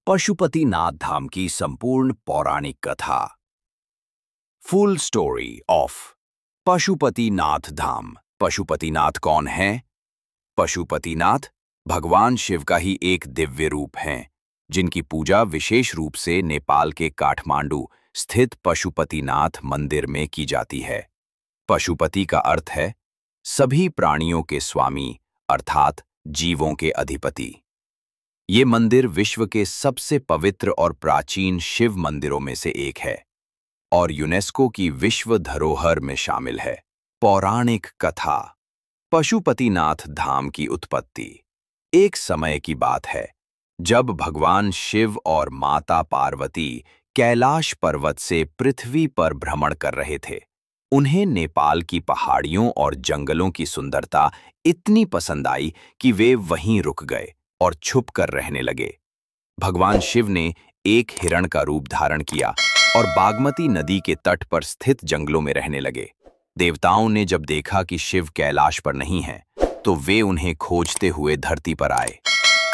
पशुपतिनाथ धाम की संपूर्ण पौराणिक कथा। फुल स्टोरी ऑफ पशुपतिनाथ धाम। पशुपतिनाथ कौन है? पशुपतिनाथ भगवान शिव का ही एक दिव्य रूप हैं, जिनकी पूजा विशेष रूप से नेपाल के काठमांडू स्थित पशुपतिनाथ मंदिर में की जाती है। पशुपति का अर्थ है सभी प्राणियों के स्वामी, अर्थात जीवों के अधिपति। ये मंदिर विश्व के सबसे पवित्र और प्राचीन शिव मंदिरों में से एक है और यूनेस्को की विश्व धरोहर में शामिल है। पौराणिक कथा। पशुपतिनाथ धाम की उत्पत्ति। एक समय की बात है जब भगवान शिव और माता पार्वती कैलाश पर्वत से पृथ्वी पर भ्रमण कर रहे थे। उन्हें नेपाल की पहाड़ियों और जंगलों की सुंदरता इतनी पसंद आई कि वे वहीं रुक गए और छुप कर रहने लगे। भगवान शिव ने एक हिरण का रूप धारण किया और बागमती नदी के तट पर स्थित जंगलों में रहने लगे। देवताओं ने जब देखा कि शिव कैलाश पर नहीं है, तो वे उन्हें खोजते हुए धरती पर आए।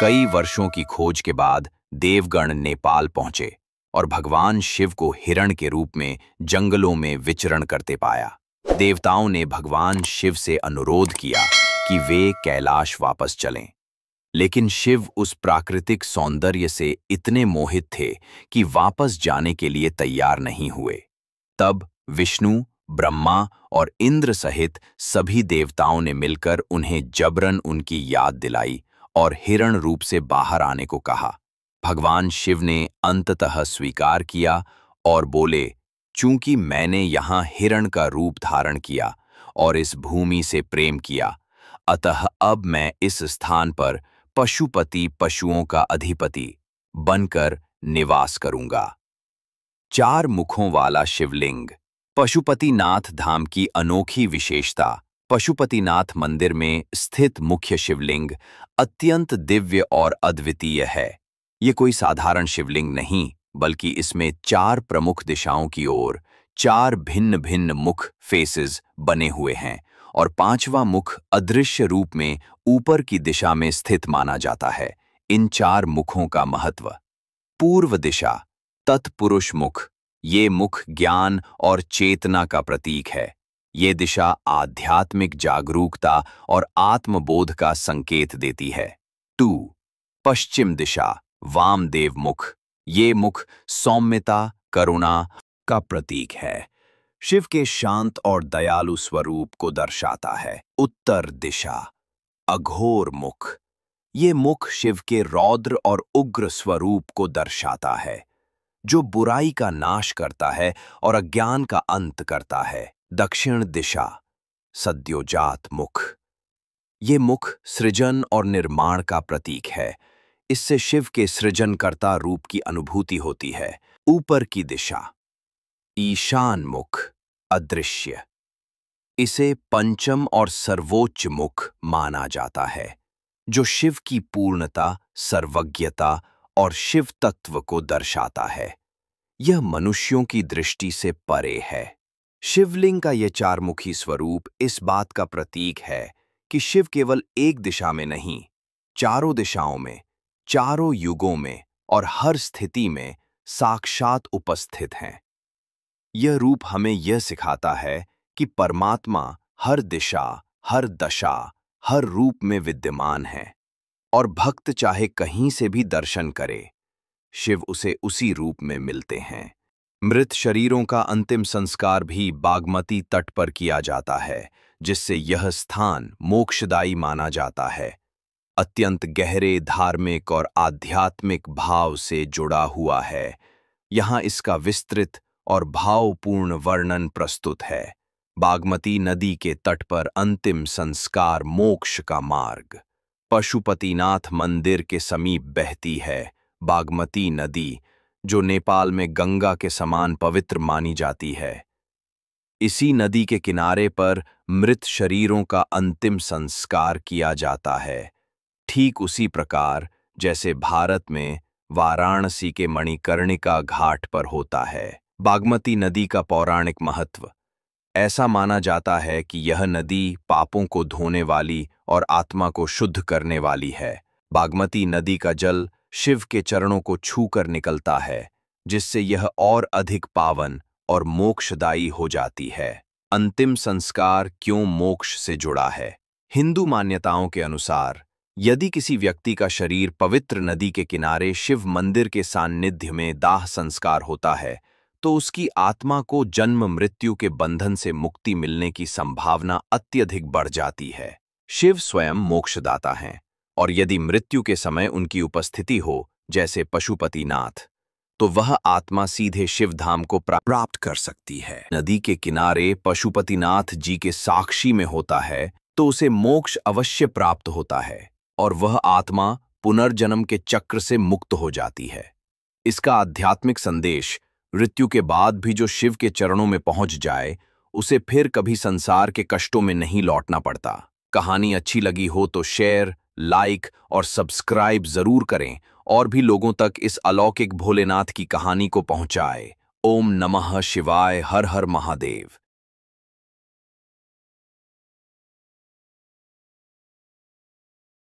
कई वर्षों की खोज के बाद देवगण नेपाल पहुंचे और भगवान शिव को हिरण के रूप में जंगलों में विचरण करते पाया। देवताओं ने भगवान शिव से अनुरोध किया कि वे कैलाश वापस चलें, लेकिन शिव उस प्राकृतिक सौंदर्य से इतने मोहित थे कि वापस जाने के लिए तैयार नहीं हुए। तब विष्णु, ब्रह्मा और इंद्र सहित सभी देवताओं ने मिलकर उन्हें जबरन उनकी याद दिलाई और हिरण रूप से बाहर आने को कहा। भगवान शिव ने अंततः स्वीकार किया और बोले, चूंकि मैंने यहाँ हिरण का रूप धारण किया और इस भूमि से प्रेम किया, अतः अब मैं इस स्थान पर पशुपति, पशुओं का अधिपति बनकर निवास करूंगा। 4 मुखों वाला शिवलिंग। पशुपतिनाथ धाम की अनोखी विशेषता। पशुपतिनाथ मंदिर में स्थित मुख्य शिवलिंग अत्यंत दिव्य और अद्वितीय है। ये कोई साधारण शिवलिंग नहीं, बल्कि इसमें 4 प्रमुख दिशाओं की ओर 4 भिन्न भिन्न मुख फेसेस बने हुए हैं और 5वां मुख अदृश्य रूप में ऊपर की दिशा में स्थित माना जाता है। इन 4 मुखों का महत्व। पूर्व दिशा, तत्पुरुष मुख। ये मुख ज्ञान और चेतना का प्रतीक है। ये दिशा आध्यात्मिक जागरूकता और आत्मबोध का संकेत देती है। 2. पश्चिम दिशा, वामदेव मुख। ये मुख सौम्यता, करुणा का प्रतीक है, शिव के शांत और दयालु स्वरूप को दर्शाता है। उत्तर दिशा, अघोर मुख। ये मुख शिव के रौद्र और उग्र स्वरूप को दर्शाता है, जो बुराई का नाश करता है और अज्ञान का अंत करता है। दक्षिण दिशा, सद्योजात मुख। ये मुख सृजन और निर्माण का प्रतीक है। इससे शिव के सृजनकर्ता रूप की अनुभूति होती है। ऊपर की दिशा, ईशान मुख, अदृश्य। इसे पंचम और सर्वोच्च मुख माना जाता है, जो शिव की पूर्णता, सर्वज्ञता और शिव तत्व को दर्शाता है। यह मनुष्यों की दृष्टि से परे है। शिवलिंग का यह 4-मुखी स्वरूप इस बात का प्रतीक है कि शिव केवल एक दिशा में नहीं, चारों दिशाओं में, चारों युगों में और हर स्थिति में साक्षात उपस्थित हैं। यह रूप हमें यह सिखाता है कि परमात्मा हर दिशा, हर दशा, हर रूप में विद्यमान है और भक्त चाहे कहीं से भी दर्शन करे, शिव उसे उसी रूप में मिलते हैं। मृत शरीरों का अंतिम संस्कार भी बागमती तट पर किया जाता है, जिससे यह स्थान मोक्षदायी माना जाता है। अत्यंत गहरे धार्मिक और आध्यात्मिक भाव से जुड़ा हुआ है। यहाँ इसका विस्तृत और भावपूर्ण वर्णन प्रस्तुत है। बागमती नदी के तट पर अंतिम संस्कार, मोक्ष का मार्ग। पशुपतिनाथ मंदिर के समीप बहती है बागमती नदी, जो नेपाल में गंगा के समान पवित्र मानी जाती है। इसी नदी के किनारे पर मृत शरीरों का अंतिम संस्कार किया जाता है, ठीक उसी प्रकार जैसे भारत में वाराणसी के मणिकर्णिका घाट पर होता है। बागमती नदी का पौराणिक महत्व। ऐसा माना जाता है कि यह नदी पापों को धोने वाली और आत्मा को शुद्ध करने वाली है। बागमती नदी का जल शिव के चरणों को छूकर निकलता है, जिससे यह और अधिक पावन और मोक्षदायी हो जाती है। अंतिम संस्कार क्यों मोक्ष से जुड़ा है? हिंदू मान्यताओं के अनुसार यदि किसी व्यक्ति का शरीर पवित्र नदी के किनारे शिव मंदिर के सान्निध्य में दाह संस्कार होता है, तो उसकी आत्मा को जन्म मृत्यु के बंधन से मुक्ति मिलने की संभावना अत्यधिक बढ़ जाती है। शिव स्वयं मोक्षदाता हैं, और यदि मृत्यु के समय उनकी उपस्थिति हो, जैसे पशुपतिनाथ, तो वह आत्मा सीधे शिव धाम को प्राप्त कर सकती है। नदी के किनारे पशुपतिनाथ जी के साक्षी में होता है, तो उसे मोक्ष अवश्य प्राप्त होता है और वह आत्मा पुनर्जन्म के चक्र से मुक्त हो जाती है। इसका आध्यात्मिक संदेश, मृत्यु के बाद भी जो शिव के चरणों में पहुंच जाए, उसे फिर कभी संसार के कष्टों में नहीं लौटना पड़ता। कहानी अच्छी लगी हो तो शेयर, लाइक और सब्सक्राइब जरूर करें और भी लोगों तक इस अलौकिक भोलेनाथ की कहानी को पहुंचाए। ओम नमः शिवाय। हर हर महादेव।